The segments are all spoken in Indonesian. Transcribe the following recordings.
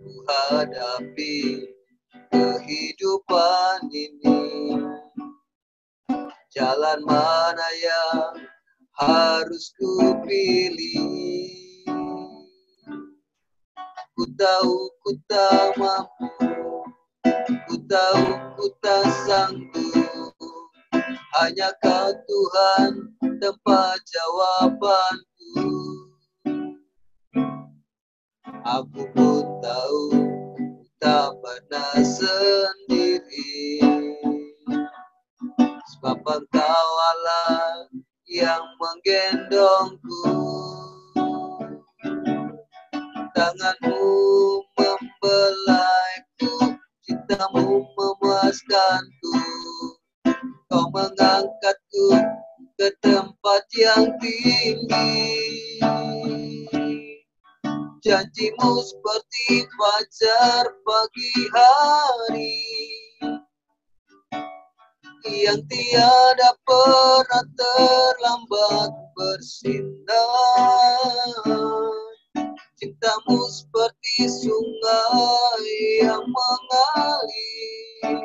ku hadapi kehidupan ini. Jalan mana yang harus ku pilih? Ku tahu ku tak mampu, ku tahu ku tak sanggup. Hanya Kau Tuhan tempat jawabanku. Aku pun tahu ku tak pernah sendiri, sebab Engkau Allah yang menggendongku. Tanganmu membelaiku, cintamu memuaskanku. Kau mengangkatku ke tempat yang tinggi. Janjimu seperti fajar pagi hari, yang tiada pernah terlambat bersinar. Cintamu seperti sungai yang mengalir,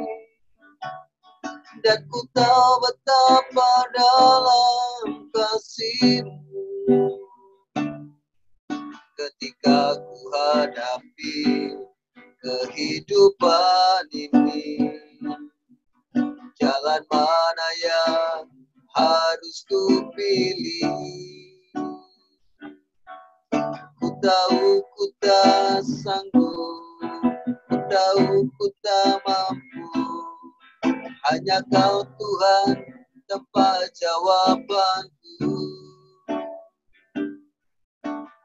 dan ku tahu betapa dalam kasih-Mu. Ketika ku hadapi kehidupan ini, jalan mana yang harus ku pilih? Ku tahu ku tak sanggup, ku tahu ku tak mampu. Hanya Kau Tuhan tempat jawabanku.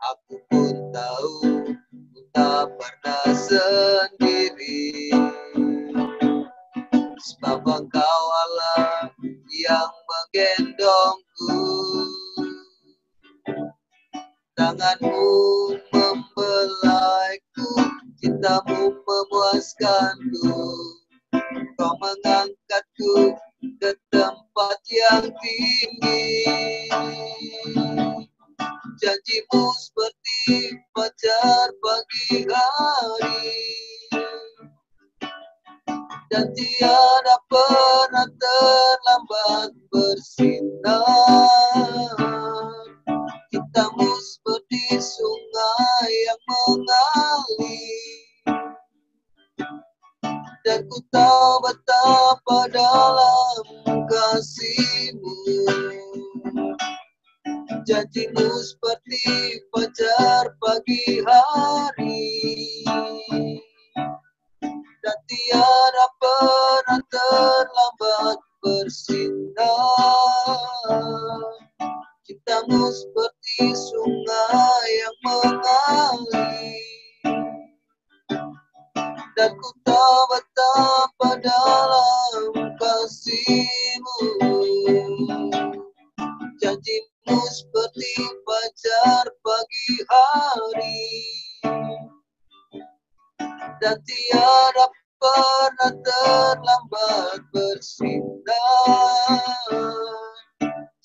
Aku pun tahu ku tak pernah sendiri, sebab Engkau Allah yang menggendongku. Tanganmu membelaiku, cintamu memuaskanku. Kau mengangkatku ke tempat yang tinggi. Janjimu seperti fajar pagi hari, dan tiada pernah terlambat bersinar. Cintamu seperti sungai yang mengalir, dan ku tahu betapa dalam kasih-Mu. Janjimu seperti fajar pagi hari, dan tiada pernah terlambat bersinar. Cintamu seperti sungai yang mengalir, dan ku tahu betapa dalam kasih-Mu. Janjimu seperti fajar pagi hari, dan tiada pernah terlambat bersinar.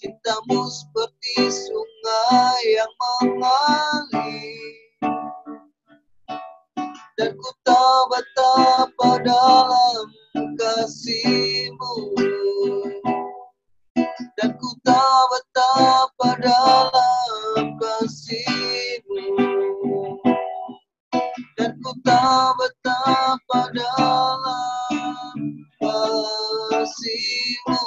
Cintamu seperti sungai yang mengalir, dan ku tahu betapa dalam kasih-Mu. Dan ku tahu betapa dalam kasih-Mu. Dan ku tahu betapa dalam kasih-Mu.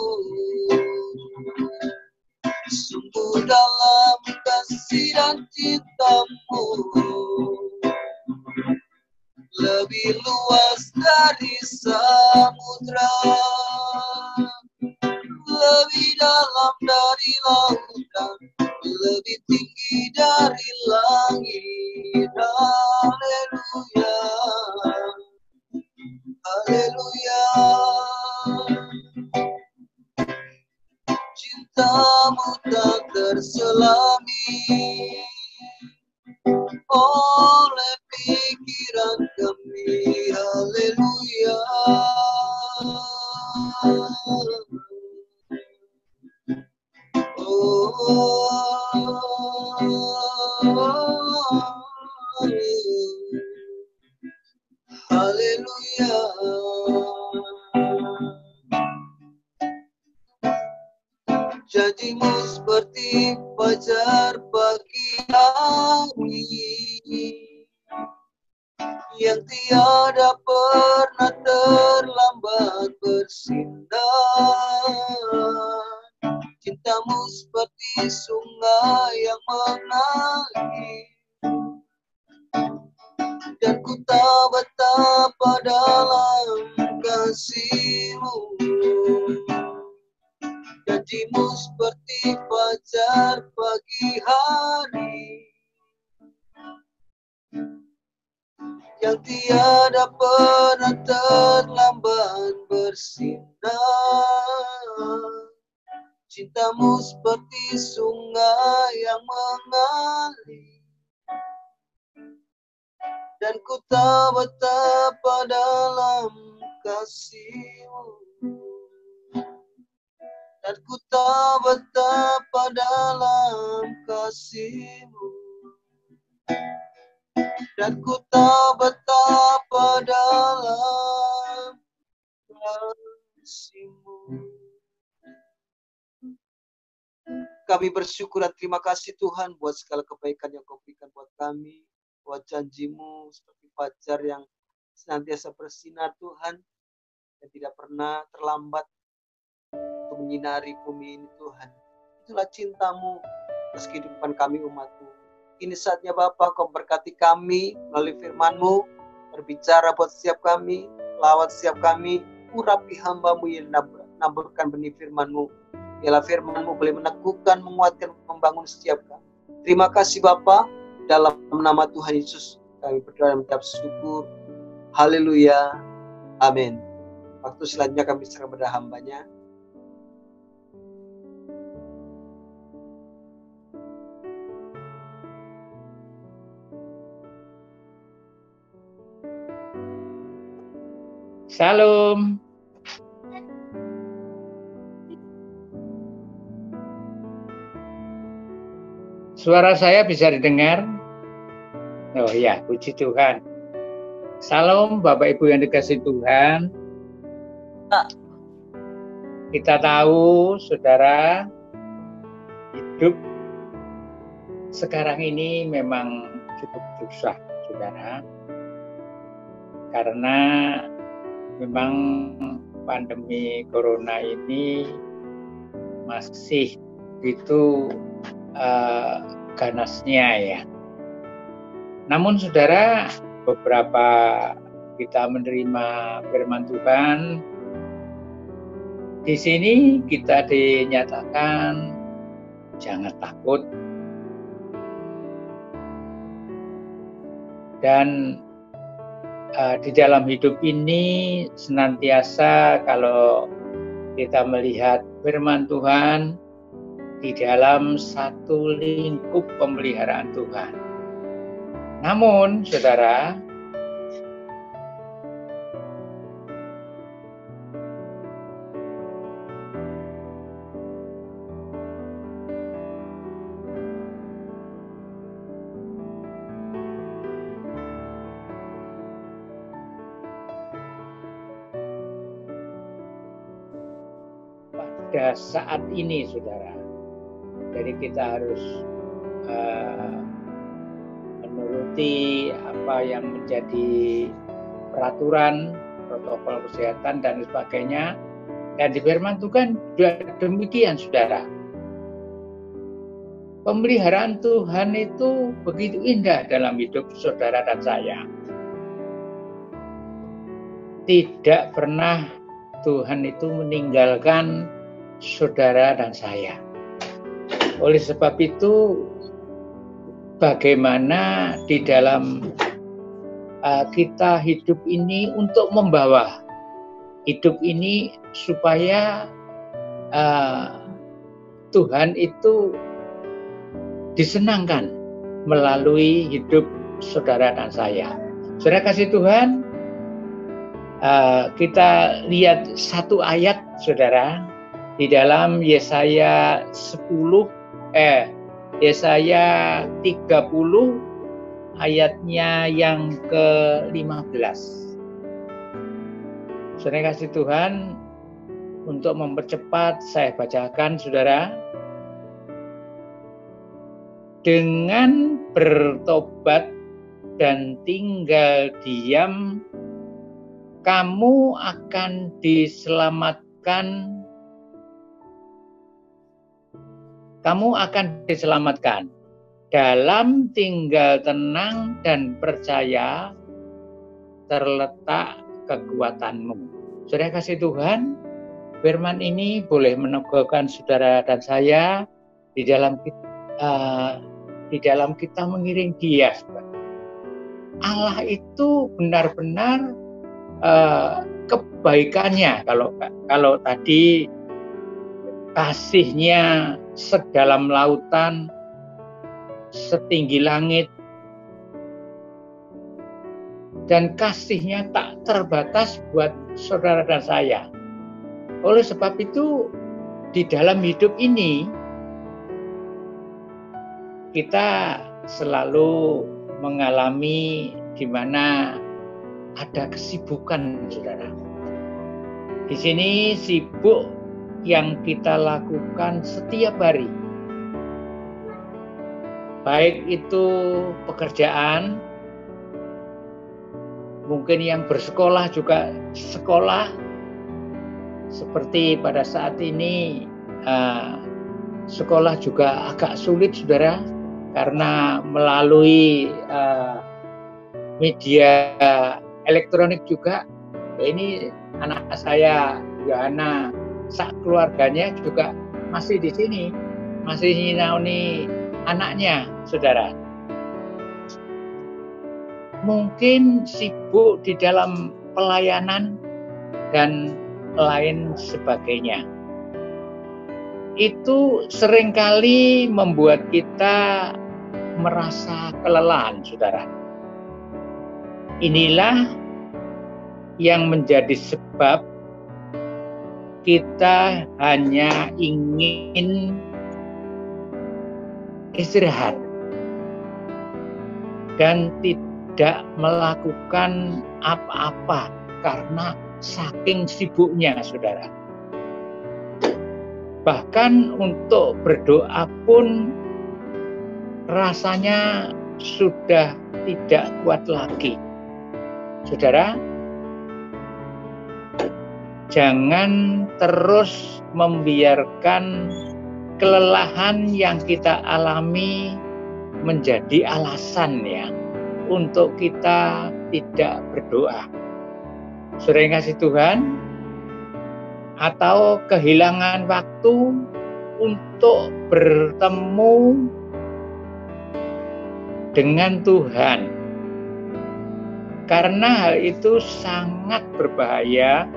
Sungguh dalam kasih dan cinta-Mu, lebih luas dari samudra, lebih dalam dari lautan, lebih tinggi dari langit. Haleluya, haleluya. Cinta-Mu tak terselami oleh pikiran kami. Haleluya. Janjimu seperti fajar pagi hari yang tiada pernah terlambat bersinar. Cintamu seperti sungai yang mengalir, dan ku tahu betapa dalam kasih-Mu. Janjimu seperti fajar pagi hari yang tiada pernah terlambat bersinar. Cintamu seperti sungai yang mengalir, dan ku tahu betapa dalam kasih-Mu. Dan ku tahu betapa dalam kasih-Mu. Dan ku tahu betapa dalam kasih-Mu. Kami bersyukur dan terima kasih Tuhan buat segala kebaikan yang Kau berikan buat kami, buat janji-Mu seperti fajar yang senantiasa bersinar Tuhan, dan tidak pernah terlambat untuk menyinari bumi ini Tuhan. Itulah cinta-Mu atas kehidupan kami umat-Mu. Ini saatnya Bapa, Kau berkati kami melalui firman-Mu, berbicara buat setiap kami, lawat setiap kami, urapi hamba-Mu yang naburkan benih firman-Mu. Biarlah firman-Mu boleh meneguhkan, menguatkan, membangun setiap kami. Terima kasih Bapa, dalam nama Tuhan Yesus kami berdoa dan mengucap syukur. Haleluya. Amin. Waktu selanjutnya kami serahkan kepada hamba-Nya. Salam. Suara saya bisa didengar? Oh ya, puji Tuhan. Salam Bapak Ibu yang dikasihi Tuhan. Kita tahu, saudara, hidup sekarang ini memang cukup susah, saudara. Karena memang pandemi corona ini masih begitu ganasnya ya. Namun saudara, beberapa kita menerima firman Tuhan, di sini kita dinyatakan jangan takut, dan di dalam hidup ini senantiasa kalau kita melihat firman Tuhan di dalam satu lingkup pemeliharaan Tuhan. Namun, saudara, pada saat ini, saudara, jadi kita harus menuruti apa yang menjadi peraturan, protokol kesehatan dan sebagainya. Dan di firman Tuhan juga demikian, saudara. Pemeliharaan Tuhan itu begitu indah dalam hidup saudara dan saya. Tidak pernah Tuhan itu meninggalkan saudara dan saya. Oleh sebab itu, bagaimana di dalam kita hidup ini untuk membawa hidup ini supaya Tuhan itu disenangkan melalui hidup saudara dan saya. Saudara kasih Tuhan, kita lihat satu ayat, saudara, di dalam Yesaya 30 ayatnya yang ke-15. Saudara kasih Tuhan, Untuk mempercepat saya bacakan, saudara. Dengan bertobat dan tinggal diam, kamu akan diselamatkan. Kamu akan diselamatkan. Dalam tinggal tenang dan percaya terletak kekuatanmu. Saudara kasih Tuhan, firman ini boleh meneguhkan saudara dan saya di dalam kita mengiring Dia. Allah itu benar-benar kebaikannya. Kalau tadi kasihnya sedalam lautan, setinggi langit, dan kasihnya tak terbatas buat saudara dan saya. Oleh sebab itu, di dalam hidup ini kita selalu mengalami di mana ada kesibukan, saudara. Di sini sibuk yang kita lakukan setiap hari. Baik itu pekerjaan, mungkin yang bersekolah juga sekolah. Seperti pada saat ini sekolah juga agak sulit, saudara, karena melalui media elektronik juga. Ini anak saya Yohana, sak keluarganya juga masih di sini, masih nyinauni anaknya, saudara. Mungkin sibuk di dalam pelayanan dan lain sebagainya. Itu seringkali membuat kita merasa kelelahan, saudara. Inilah yang menjadi sebab kita hanya ingin istirahat dan tidak melakukan apa-apa karena saking sibuknya, saudara. Bahkan untuk berdoa pun rasanya sudah tidak kuat lagi. Saudara, jangan terus membiarkan kelelahan yang kita alami menjadi alasan ya untuk kita tidak berdoa. Saudara yang kasih Tuhan, atau kehilangan waktu untuk bertemu dengan Tuhan. Karena hal itu sangat berbahaya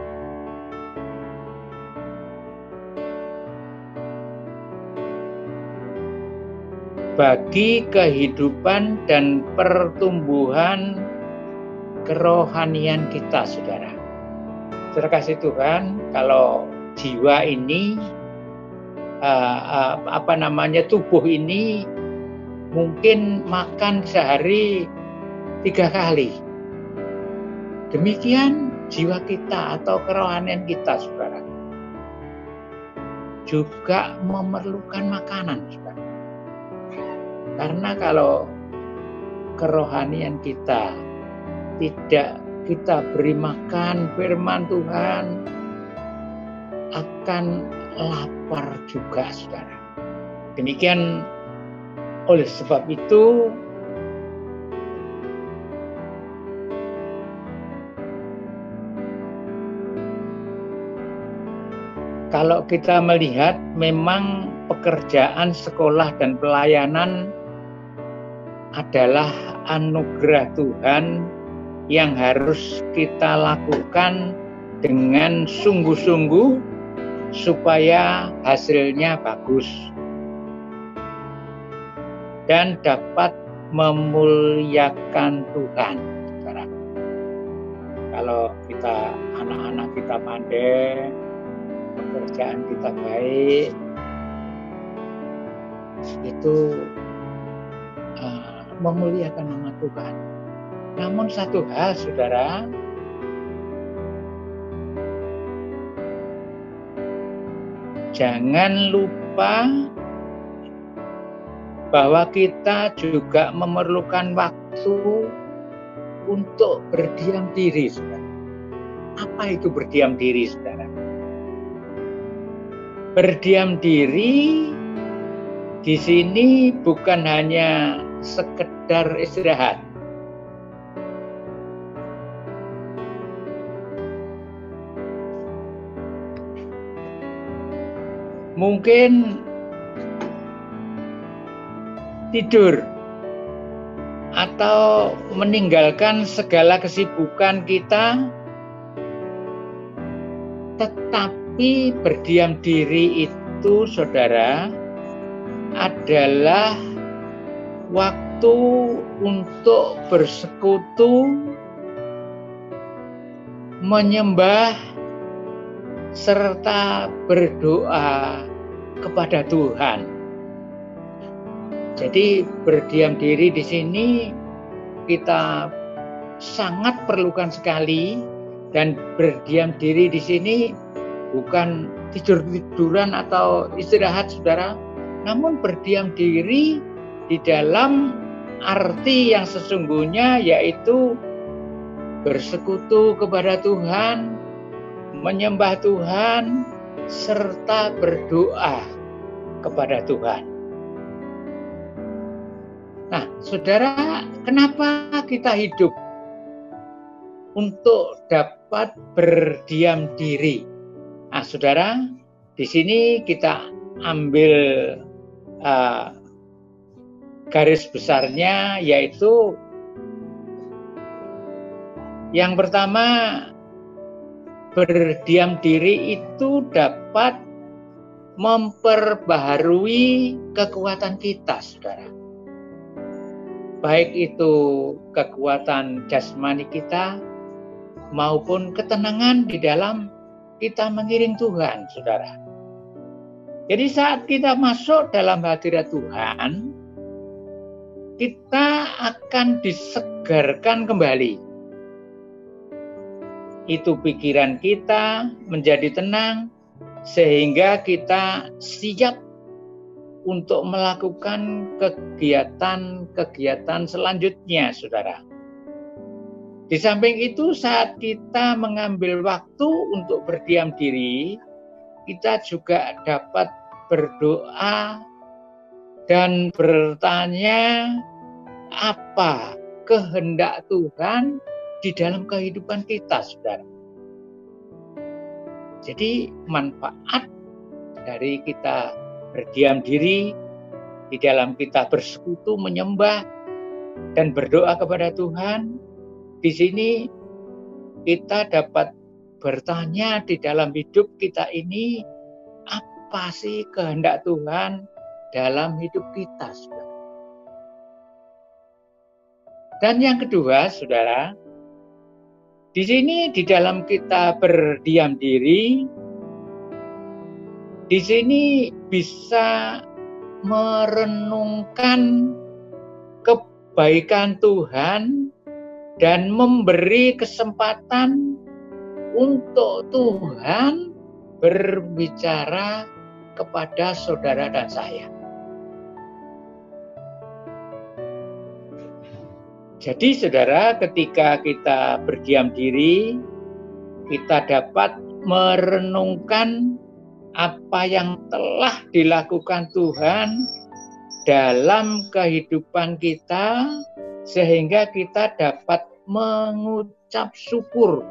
bagi kehidupan dan pertumbuhan kerohanian kita, saudara. Saudara kasih Tuhan, kalau jiwa ini, tubuh ini mungkin makan sehari 3 kali. Demikian jiwa kita atau kerohanian kita, saudara, juga memerlukan makanan, saudara. Karena kalau kerohanian kita tidak kita beri makan firman Tuhan, akan lapar juga, saudara. Demikian, oleh sebab itu kalau kita melihat memang pekerjaan sekolah dan pelayanan adalah anugerah Tuhan yang harus kita lakukan dengan sungguh-sungguh supaya hasilnya bagus dan dapat memuliakan Tuhan. Kalau kita anak-anak kita pandai, pekerjaan kita baik, itu memuliakan nama Tuhan. Namun satu hal, saudara, jangan lupa bahwa kita juga memerlukan waktu untuk berdiam diri, saudara. Apa itu berdiam diri, saudara? Berdiam diri di sini bukan hanya sekedar istirahat. Mungkin tidur atau meninggalkan segala kesibukan kita, tetapi berdiam diri itu, saudara, adalah waktu untuk bersekutu, menyembah, serta berdoa kepada Tuhan. Jadi berdiam diri di sini kita sangat perlukan sekali, dan berdiam diri di sini bukan tidur-tiduran atau istirahat, saudara, namun berdiam diri di dalam arti yang sesungguhnya, yaitu bersekutu kepada Tuhan, menyembah Tuhan, serta berdoa kepada Tuhan. Nah, saudara, kenapa kita hidup untuk dapat berdiam diri? Nah, saudara, di sini kita ambil garis besarnya, yaitu yang pertama, berdiam diri itu dapat memperbaharui kekuatan kita, saudara. Baik itu kekuatan jasmani kita maupun ketenangan di dalam kita mengiring Tuhan, saudara. Jadi saat kita masuk dalam hadirat Tuhan, kita akan disegarkan kembali. Itu pikiran kita menjadi tenang, sehingga kita siap untuk melakukan kegiatan-kegiatan selanjutnya, saudara. Di samping itu, saat kita mengambil waktu untuk berdiam diri, kita juga dapat berdoa dan bertanya apa kehendak Tuhan di dalam kehidupan kita, saudara. Jadi manfaat dari kita berdiam diri, di dalam kita bersekutu, menyembah, dan berdoa kepada Tuhan, di sini kita dapat bertanya di dalam hidup kita ini, apa sih kehendak Tuhan dalam hidup kita, saudara. Dan yang kedua, saudara, di sini di dalam kita berdiam diri, di sini bisa merenungkan kebaikan Tuhan dan memberi kesempatan untuk Tuhan berbicara kepada saudara dan saya. Jadi saudara, ketika kita berdiam diri, kita dapat merenungkan apa yang telah dilakukan Tuhan dalam kehidupan kita, sehingga kita dapat mengucap syukur.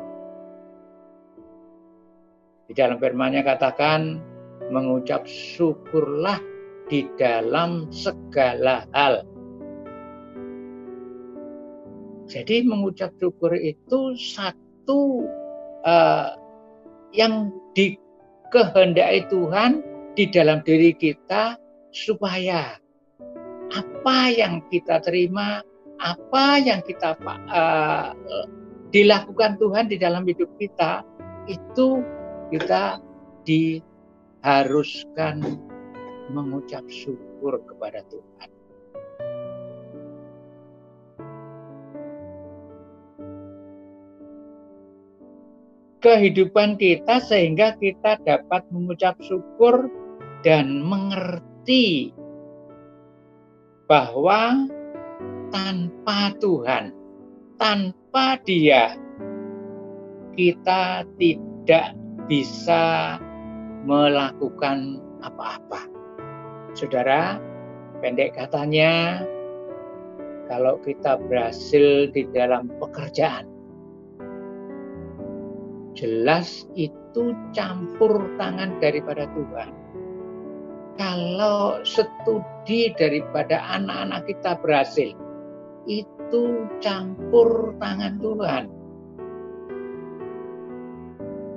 Di dalam firman-Nya katakan, mengucap syukurlah di dalam segala hal. Jadi mengucap syukur itu satu yang dikehendaki Tuhan di dalam diri kita, supaya apa yang kita terima, apa yang kita dilakukan Tuhan di dalam hidup kita, itu kita diharuskan mengucap syukur kepada Tuhan. kehidupan kita sehingga kita dapat mengucap syukur dan mengerti bahwa tanpa Tuhan, tanpa Dia, kita tidak bisa melakukan apa-apa. Saudara, pendek katanya, kalau kita berhasil di dalam pekerjaan, jelas itu campur tangan daripada Tuhan. Kalau studi daripada anak-anak kita berhasil, itu campur tangan Tuhan.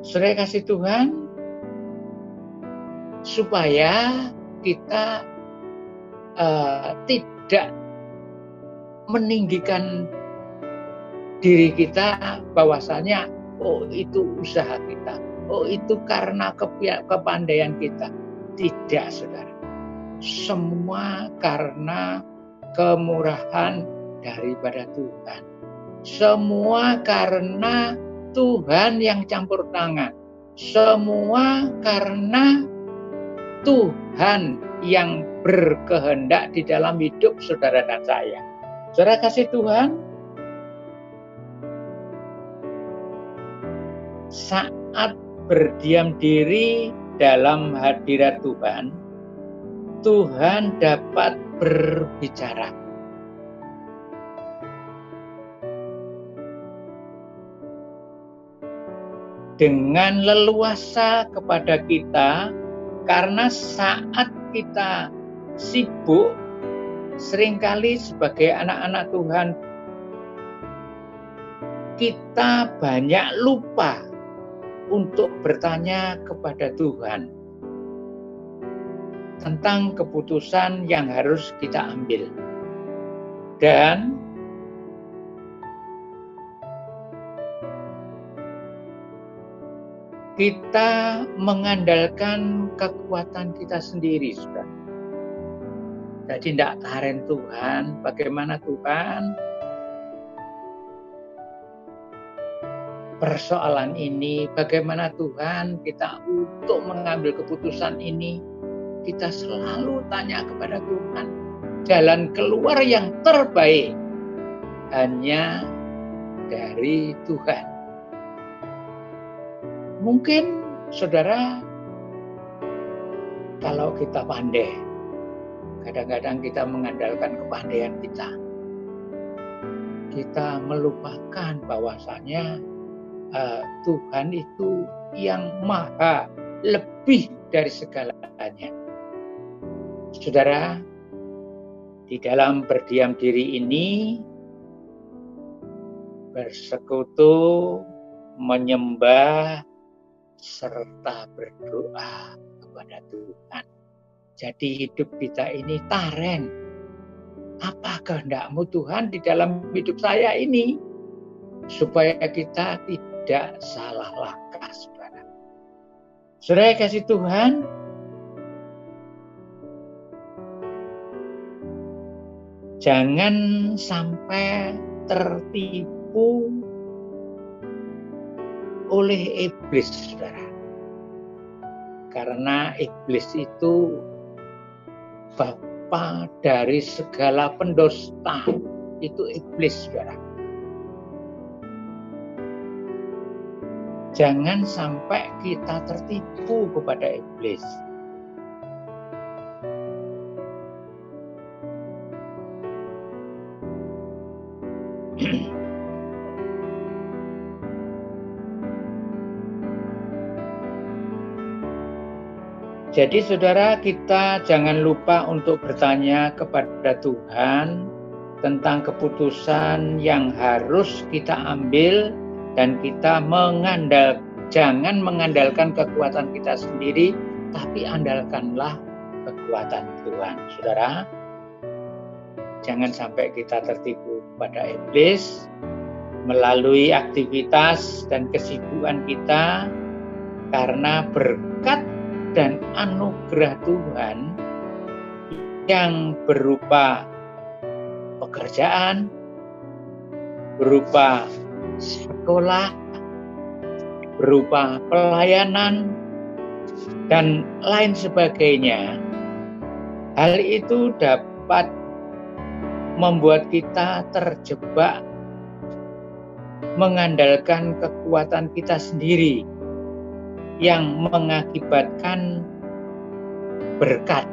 Saudara kasih Tuhan, supaya kita tidak meninggikan diri kita bahwasanya oh itu usaha kita, oh itu karena kepandaian kita. Tidak, saudara. Semua karena kemurahan daripada Tuhan. Semua karena Tuhan yang campur tangan. Semua karena Tuhan yang berkehendak di dalam hidup saudara dan saya. Saudara kasih Tuhan, saat berdiam diri dalam hadirat Tuhan, Tuhan dapat berbicara. Dengan leluasa kepada kita, karena saat kita sibuk, seringkali sebagai anak-anak Tuhan, kita banyak lupa untuk bertanya kepada Tuhan tentang keputusan yang harus kita ambil. Dan kita mengandalkan kekuatan kita sendiri, saudara. Jadi tidak karen Tuhan, bagaimana Tuhan persoalan ini, bagaimana Tuhan kita untuk mengambil keputusan ini, kita selalu tanya kepada Tuhan. Jalan keluar yang terbaik hanya dari Tuhan. Mungkin saudara, kalau kita pandai, kadang-kadang kita mengandalkan kepandaian kita. Kita melupakan bahwasanya Tuhan itu yang maha lebih dari segalanya. Saudara, di dalam berdiam diri ini, bersekutu, menyembah, serta berdoa kepada Tuhan. Jadi hidup kita ini taren. Apa kehendak-Mu Tuhan di dalam hidup saya ini? Supaya kita tidak salah langkah, saudara. Saudara kasih Tuhan, jangan sampai tertipu oleh iblis, saudara. Karena iblis itu bapa dari segala pendosta. Itu iblis, saudara. Jangan sampai kita tertipu kepada iblis. Jadi saudara, kita jangan lupa untuk bertanya kepada Tuhan tentang keputusan yang harus kita ambil, dan kita jangan mengandalkan kekuatan kita sendiri, tapi andalkanlah kekuatan Tuhan. Saudara, jangan sampai kita tertipu pada iblis melalui aktivitas dan kesibukan kita, karena berkat dan anugerah Tuhan yang berupa pekerjaan, berupa sekolah, berupa pelayanan, dan lain sebagainya. Hal itu dapat membuat kita terjebak mengandalkan kekuatan kita sendiri yang mengakibatkan berkat.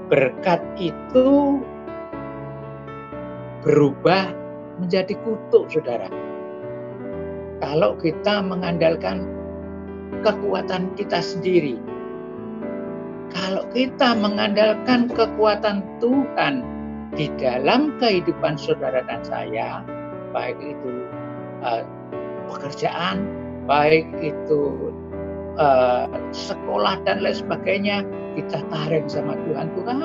Berkat itu berubah menjadi kutuk, saudara. Kalau kita mengandalkan kekuatan kita sendiri. Kalau kita mengandalkan kekuatan Tuhan di dalam kehidupan saudara dan saya, baik itu pekerjaan, baik itu sekolah dan lain sebagainya, kita tarik sama Tuhan. Tuhan,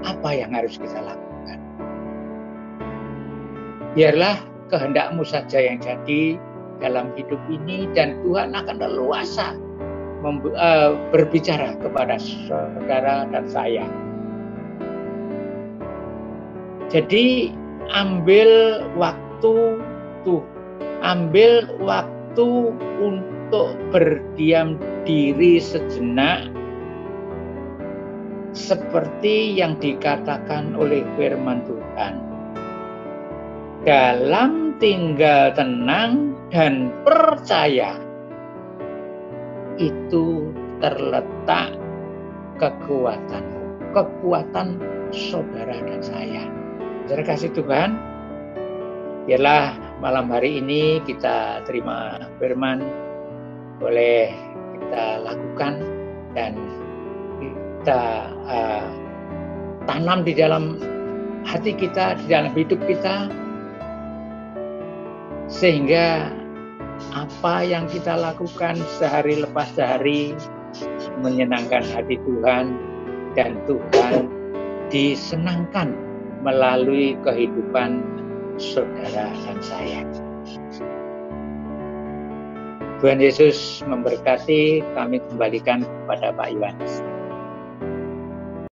apa yang harus kita lakukan? Biarlah kehendak-Mu saja yang jadi dalam hidup ini, dan Tuhan akan leluasa berbicara kepada saudara dan saya. Jadi ambil waktu untuk berdiam diri sejenak, seperti yang dikatakan oleh firman Tuhan. Dalam tinggal tenang dan percaya, itu terletak kekuatan saudara dan saya. Saudara kasih Tuhan, biarlah malam hari ini kita terima firman, boleh kita lakukan dan kita tanam di dalam hati kita, di dalam hidup kita, sehingga apa yang kita lakukan sehari lepas sehari menyenangkan hati Tuhan, dan Tuhan disenangkan melalui kehidupan saudara dan saya. Tuhan Yesus memberkati. Kami kembalikan kepada Pak Yohanes.